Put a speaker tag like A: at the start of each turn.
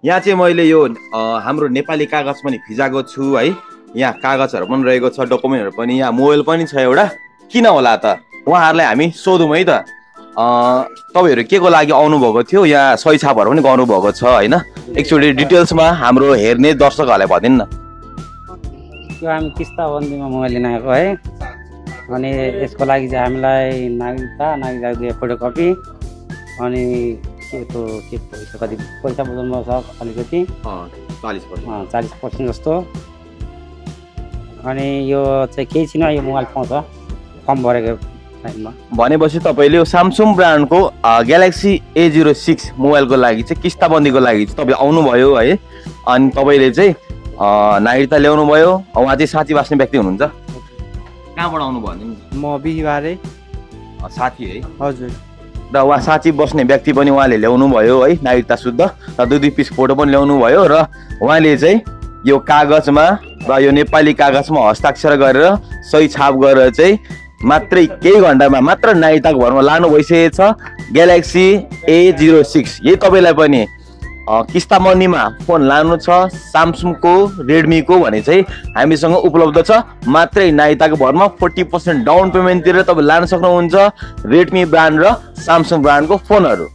A: यहाँ चाहिँ मैले यो हाम्रो नेपाली कागज पनि फिजाएको छु है। यहाँ कागजहरू पनि रहेको छ, डकुमेन्टहरू पनि, यहाँ मोबाइल पनि छ एउटा। किन होला त उहाँहरूलाई हामी सोधौँ है त। तपाईँहरू के को लागि आउनुभएको थियो, यहाँ सही छापहरू पनि गर्नुभएको छ होइन। एकचोटि डिटेल्समा हाम्रो हेर्ने दर्शकहरूलाई भनिदिनु न।
B: यो हामी किस्ताबन्दीमा मोबाइल लिन आएको है। अनि यसको लागि चाहिँ हामीलाई नागरिकता फोटोकपी अनि के पैसा कति पैसा बुझाउनु छ अलिकति 40% जस्तो। अनि यो चाहिँ केही छैन, यो मोबाइल पाउँछ फर्म भरेको टाइममा।
A: भनेपछि तपाईँले यो स्यामसङ ब्रान्डको ग्यालेक्सी A06 मोबाइलको लागि चाहिँ किस्ताबन्दीको लागि चाहिँ तपाईँ आउनुभयो है। अनि तपाईँले चाहिँ नागरिकता ल्याउनु भयो। उहाँ चाहिँ साँची बाँच्ने व्यक्ति हुनुहुन्छ। कहाँबाट आउनुभयो नि?
B: म बिहिबारे
A: साथी है।
B: हजुर।
A: र उहाँ साँची बस्ने व्यक्ति पनि उहाँले ल्याउनु भयो है, नागरिकता शुद्ध। र दुई पिस फोटो पनि ल्याउनु भयो। र उहाँले चाहिँ यो कागजमा र यो नेपाली कागजमा हस्ताक्षर गरेर सही छाप गरेर चाहिँ मात्रै केही घन्टामा मात्र नागरिकताको भरमा लानु भइसकेको छ ग्यालेक्सी A06। यही तपाईँलाई पनि किस्ताबन्दीमा फोन लानु छ स्यामसङको, रेडमीको भने चाहिँ हामीसँग उपलब्ध छ। मात्रै नागरिकताको भरमा 40% डाउन पेमेन्ट तिरेर तपाईँ लान सक्नुहुन्छ रेडमी ब्रान्ड र स्यामसङ ब्रान्डको फोनहरू।